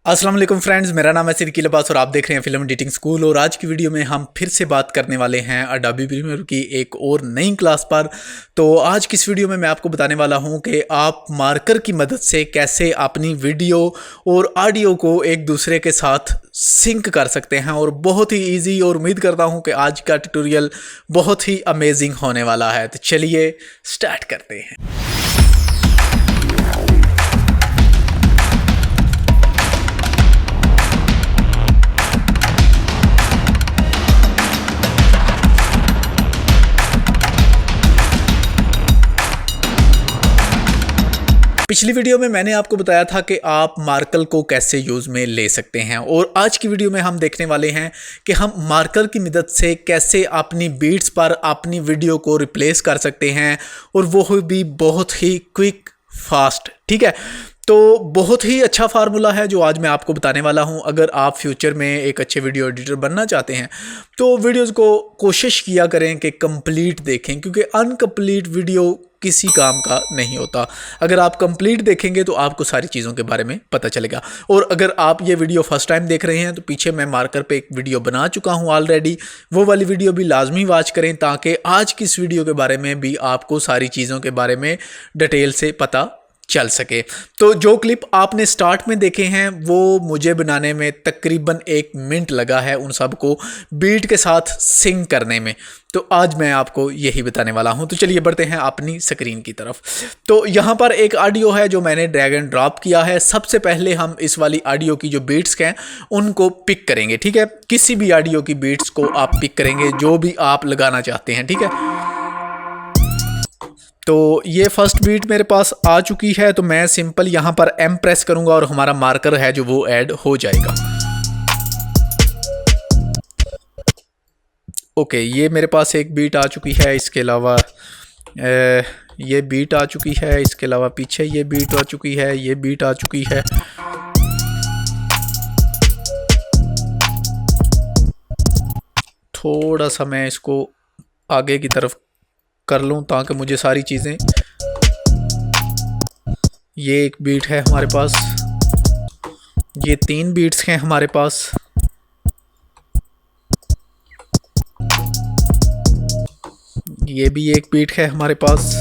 अस्सलाम वालेकुम फ्रेंड्स, मेरा नाम है सिद्दीकी लिबास और आप देख रहे हैं फिल्म एडिटिंग स्कूल। और आज की वीडियो में हम फिर से बात करने वाले हैं अडोबी प्रीमियर की एक और नई क्लास पर। तो आज की इस वीडियो में मैं आपको बताने वाला हूं कि आप मार्कर की मदद से कैसे अपनी वीडियो और ऑडियो को एक दूसरे के साथ सिंक कर सकते हैं, और बहुत ही ईजी। और उम्मीद करता हूँ कि आज का ट्यूटोरियल बहुत ही अमेजिंग होने वाला है। तो चलिए स्टार्ट करते हैं। पिछली वीडियो में मैंने आपको बताया था कि आप मार्कर को कैसे यूज़ में ले सकते हैं, और आज की वीडियो में हम देखने वाले हैं कि हम मार्कर की मदद से कैसे अपनी बीट्स पर अपनी वीडियो को रिप्लेस कर सकते हैं, और वो भी बहुत ही क्विक फास्ट। ठीक है, तो बहुत ही अच्छा फार्मूला है जो आज मैं आपको बताने वाला हूं। अगर आप फ्यूचर में एक अच्छे वीडियो एडिटर बनना चाहते हैं तो वीडियोस को कोशिश किया करें कि कंप्लीट देखें, क्योंकि अनकम्प्लीट वीडियो किसी काम का नहीं होता। अगर आप कंप्लीट देखेंगे तो आपको सारी चीज़ों के बारे में पता चलेगा। और अगर आप ये वीडियो फर्स्ट टाइम देख रहे हैं तो पीछे मैं मार्कर पे एक वीडियो बना चुका हूँ ऑलरेडी, वो वाली वीडियो भी लाजमी वॉच करें, ताकि आज की इस वीडियो के बारे में भी आपको सारी चीज़ों के बारे में डिटेल से पता चल सके। तो जो क्लिप आपने स्टार्ट में देखे हैं वो मुझे बनाने में तकरीबन 1 मिनट लगा है, उन सब को बीट के साथ सिंक करने में। तो आज मैं आपको यही बताने वाला हूं। तो चलिए बढ़ते हैं अपनी स्क्रीन की तरफ। तो यहाँ पर एक ऑडियो है जो मैंने ड्रैग एंड ड्रॉप किया है। सबसे पहले हम इस वाली ऑडियो की जो बीट्स हैं उनको पिक करेंगे। ठीक है, किसी भी ऑडियो की बीट्स को आप पिक करेंगे जो भी आप लगाना चाहते हैं। ठीक है, तो ये फर्स्ट बीट मेरे पास आ चुकी है, तो मैं सिंपल यहाँ पर एम प्रेस करूँगा और हमारा मार्कर है जो वो ऐड हो जाएगा। ओके, ये मेरे पास एक बीट आ चुकी है। इसके अलावा ये बीट आ चुकी है। इसके अलावा पीछे ये बीट आ चुकी है, ये बीट आ चुकी है। थोड़ा सा मैं इसको आगे की तरफ कर लूँ ताकि मुझे सारी चीज़ें, ये एक बीट है हमारे पास, ये 3 बीट्स हैं हमारे पास, ये भी एक बीट है हमारे पास,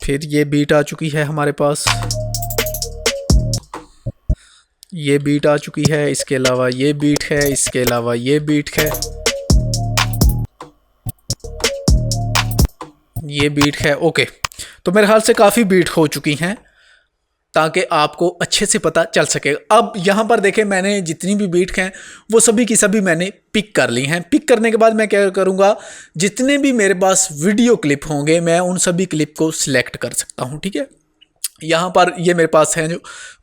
फिर ये बीट आ चुकी है हमारे पास, ये बीट आ चुकी है। इसके अलावा ये बीट है, इसके अलावा ये बीट है, ये बीट है। ओके, तो मेरे ख्याल से काफ़ी बीट हो चुकी हैं ताकि आपको अच्छे से पता चल सके। अब यहाँ पर देखें, मैंने जितनी भी बीट हैं वो सभी की सभी मैंने पिक कर ली हैं। पिक करने के बाद मैं क्या करूँगा, जितने भी मेरे पास वीडियो क्लिप होंगे मैं उन सभी क्लिप को सिलेक्ट कर सकता हूँ। ठीक है, यहाँ पर ये मेरे पास हैं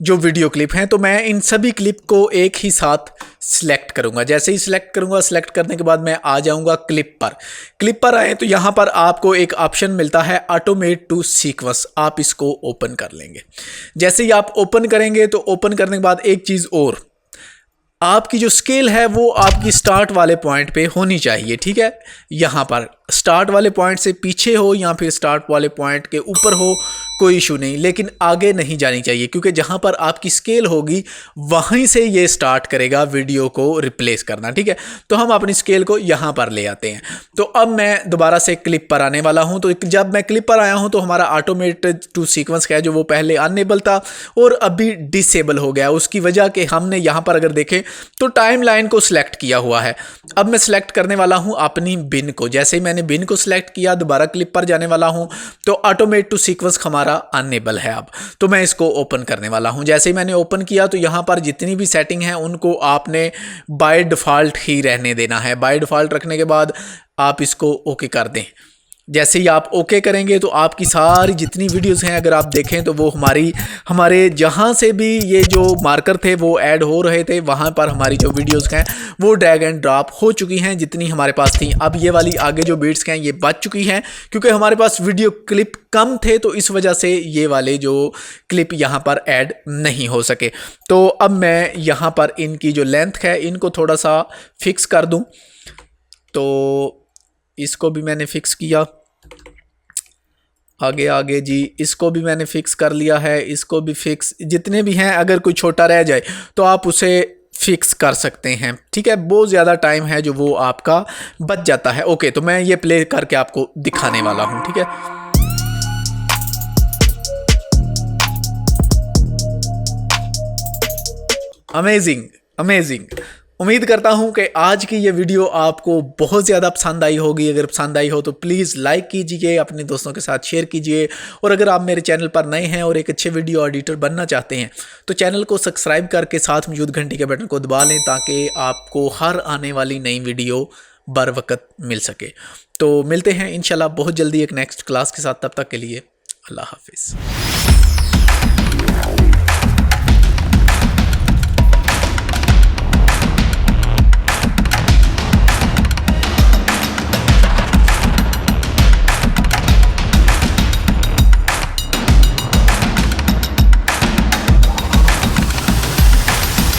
जो वीडियो क्लिप हैं, तो मैं इन सभी क्लिप को एक ही साथ सिलेक्ट करूँगा। जैसे ही सिलेक्ट करूँगा, सिलेक्ट करने के बाद मैं आ जाऊँगा क्लिप पर। क्लिप पर आए तो यहाँ पर आपको एक ऑप्शन मिलता है ऑटोमेट टू सीक्वेंस, आप इसको ओपन कर लेंगे। जैसे ही आप ओपन करेंगे तो ओपन करने के बाद एक चीज़ और, आपकी जो स्केल है वो आपकी स्टार्ट वाले पॉइंट पे होनी चाहिए। ठीक है, यहाँ पर स्टार्ट वाले पॉइंट से पीछे हो या फिर स्टार्ट वाले पॉइंट के ऊपर हो, कोई इशू नहीं, लेकिन आगे नहीं जानी चाहिए, क्योंकि जहाँ पर आपकी स्केल होगी वहीं से ये स्टार्ट करेगा वीडियो को रिप्लेस करना। ठीक है, तो हम अपनी स्केल को यहाँ पर ले आते हैं। तो अब मैं दोबारा से क्लिप पर आने वाला हूँ। तो जब मैं क्लिप पर आया हूँ तो हमारा ऑटोमेट टू सीक्वेंस का है जो वो पहले अनेबल था और अभी डिसेबल हो गया। उसकी वजह कि हमने यहाँ पर अगर देखें तो टाइम लाइन को सिलेक्ट किया हुआ है। अब मैं सिलेक्ट करने वाला हूँ अपनी बिन को। जैसे ही मैंने बिन को सिलेक्ट किया, दोबारा क्लिप पर जाने वाला हूँ तो ऑटोमेट टू सीक्वेंस हमारा अनेबल है। अब तो मैं इसको ओपन करने वाला हूँ। जैसे ही मैंने ओपन किया तो यहाँ पर जितनी भी सेटिंग है उनको आपने बाय डिफ़ॉल्ट ही रहने देना है। बाय डिफ़ॉल्ट रखने के बाद आप इसको ओके कर दें। जैसे ही आप ओके करेंगे तो आपकी सारी जितनी वीडियोस हैं अगर आप देखें तो वो हमारे जहाँ से भी ये जो मार्कर थे वो ऐड हो रहे थे, वहाँ पर हमारी जो वीडियोस हैं वो ड्रैग एंड ड्रॉप हो चुकी हैं जितनी हमारे पास थी। अब ये वाली आगे जो बीट्स हैं ये बच चुकी हैं, क्योंकि हमारे पास वीडियो क्लिप कम थे तो इस वजह से ये वाले जो क्लिप यहाँ पर ऐड नहीं हो सके। तो अब मैं यहाँ पर इनकी जो लेंथ है इनको थोड़ा सा फिक्स कर दूँ, तो इसको भी मैंने फिक्स किया। आगे आगे जी, इसको भी मैंने फिक्स कर लिया है, इसको भी फिक्स, जितने भी हैं अगर कोई छोटा रह जाए तो आप उसे फिक्स कर सकते हैं। ठीक है, बहुत ज़्यादा टाइम है जो वो आपका बच जाता है। ओके, तो मैं ये प्ले करके आपको दिखाने वाला हूँ। ठीक है, अमेजिंग अमेजिंग। उम्मीद करता हूं कि आज की ये वीडियो आपको बहुत ज़्यादा पसंद आई होगी। अगर पसंद आई हो तो प्लीज़ लाइक कीजिए, अपने दोस्तों के साथ शेयर कीजिए, और अगर आप मेरे चैनल पर नए हैं और एक अच्छे वीडियो एडिटर बनना चाहते हैं तो चैनल को सब्सक्राइब करके साथ मौजूद घंटी के बटन को दबा लें, ताकि आपको हर आने वाली नई वीडियो बर वक्त मिल सके। तो मिलते हैं इंशाल्लाह बहुत जल्दी एक नेक्स्ट क्लास के साथ। तब तक के लिए अल्लाह हाफिज़।